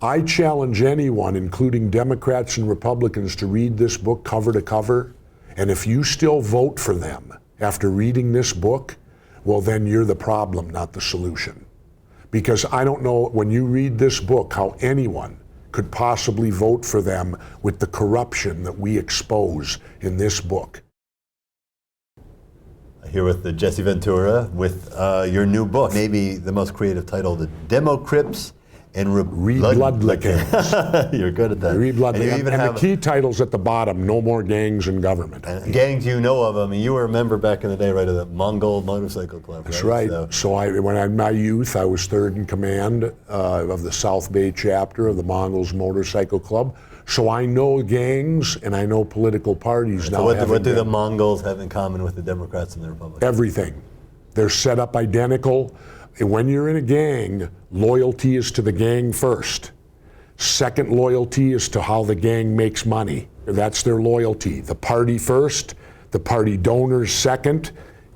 I challenge anyone, including Democrats and Republicans, to read this book cover to cover. And if you still vote for them after reading this book, well, then you're the problem, not the solution. Because I don't know, when you read this book, how anyone could possibly vote for them with the corruption that we expose in this book. Here with Jesse Ventura with your new book, maybe the most creative title, the DemoCRIPS and ReBLOODlicans. You're good at that. ReBLOODlicans. And the key title's at the bottom, no more gangs in government. Gangs you know of. I mean, you were a member back in the day, right, of the Mongol Motorcycle Club. That's right. So in my youth, I was third in command of the South Bay chapter of the Mongols Motorcycle Club. So I know gangs and I know political parties now. So what do the Mongols have in common with the Democrats and the Republicans? Everything. They're set up identical. When you're in a gang, loyalty is to the gang first. Second loyalty is to how the gang makes money. That's their loyalty. The party first, the party donors second.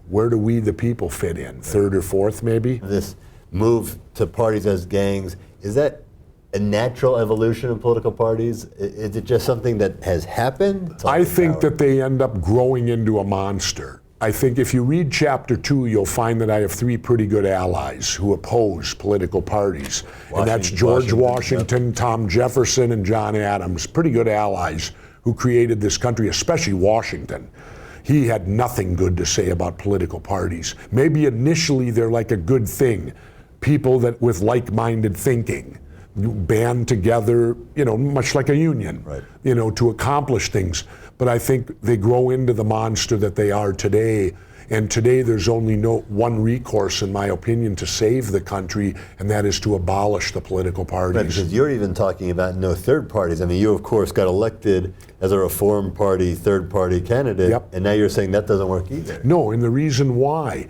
Where do we, the people, fit in? Third or fourth, maybe? This move to parties as gangs, is that a natural evolution of political parties? Is it just something that has happened? I think that they end up growing into a monster. I think if you read chapter 2, you'll find that I have 3 pretty good allies who oppose political parties. And that's George Washington, Tom Jefferson, and John Adams. Pretty good allies who created this country, especially Washington. He had nothing good to say about political parties. Maybe initially they're like a good thing. People that with like-minded thinking band together, much like a union, right, to accomplish things. But I think they grow into the monster that they are today. And today there's only one recourse, in my opinion, to save the country, and that is to abolish the political parties. Right, because you're even talking about no third parties. I mean, you of course got elected as a Reform Party third party candidate, yep, and now you're saying that doesn't work either. No, and the reason why,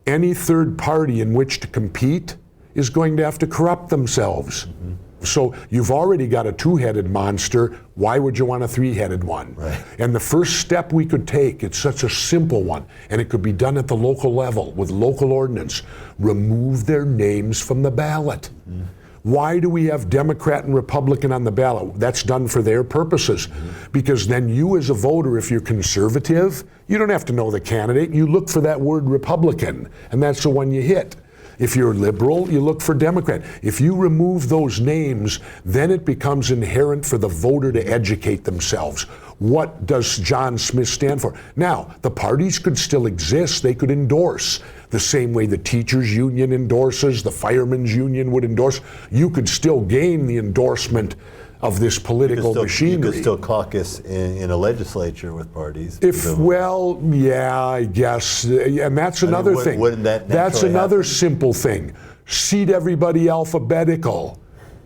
any third party in which to compete is going to have to corrupt themselves. Mm-hmm. So you've already got a 2-headed monster. Why would you want a 3-headed one? Right. And the first step we could take, it's such a simple one, and it could be done at the local level with local ordinance. Remove their names from the ballot. Mm-hmm. Why do we have Democrat and Republican on the ballot? That's done for their purposes. Mm-hmm. Because then you as a voter, if you're conservative, you don't have to know the candidate. You look for that word Republican, and that's the one you hit. If you're liberal, you look for Democrat. If you remove those names, then it becomes inherent for the voter to educate themselves. What does John Smith stand for? Now, the parties could still exist. They could endorse the same way the teachers union endorses, the firemen's union would endorse. You could still gain the endorsement of this political machinery. You could still caucus in a legislature with parties. Well, yeah, I guess. And that's another thing. Wouldn't that That's another simple thing. Seat everybody alphabetical.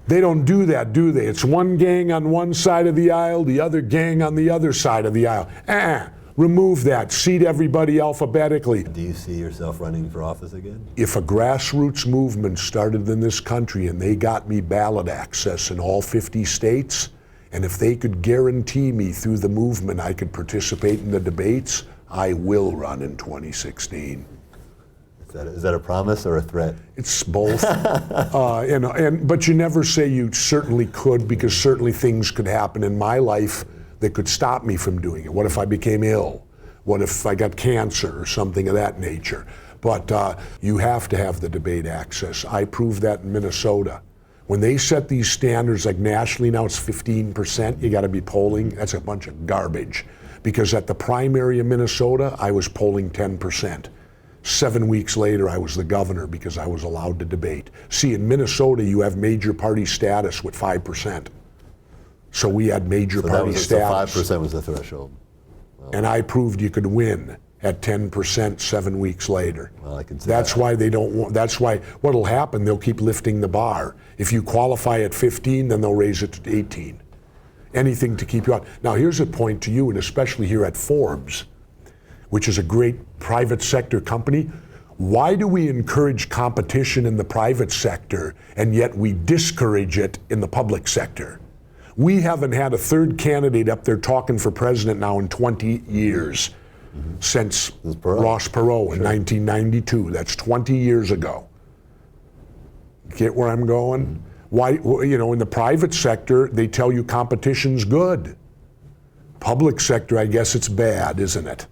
They don't do that, do they? It's one gang on one side of the aisle, the other gang on the other side of the aisle. Remove that. Seat everybody alphabetically. Do you see yourself running for office again? If a grassroots movement started in this country and they got me ballot access in all 50 states, and if they could guarantee me through the movement I could participate in the debates, I will run in 2016. Is that a promise or a threat? It's both. But you never say you certainly could, because certainly things could happen in my life that could stop me from doing it. What if I became ill? What if I got cancer or something of that nature? But you have to have the debate access. I proved that in Minnesota. When they set these standards, like nationally now it's 15%, you gotta be polling, that's a bunch of garbage. Because at the primary in Minnesota, I was polling 10%. 7 weeks later, I was the governor because I was allowed to debate. See, in Minnesota, you have major party status with 5%. So we had major party status. So 5% was the threshold. Well, and I proved you could win at 10% 7 weeks later. Well, I can see that's that. why they don't want, that's why what'll happen, they'll keep lifting the bar. If you qualify at 15, then they'll raise it to 18. Anything to keep you out. Now here's a point to you, and especially here at Forbes, which is a great private sector company. Why do we encourage competition in the private sector and yet we discourage it in the public sector? We haven't had a third candidate up there talking for president now in 20 years, since Ross Perot in 1992. That's 20 years ago. Get where I'm going? Why, in the private sector, they tell you competition's good. Public sector, I guess it's bad, isn't it?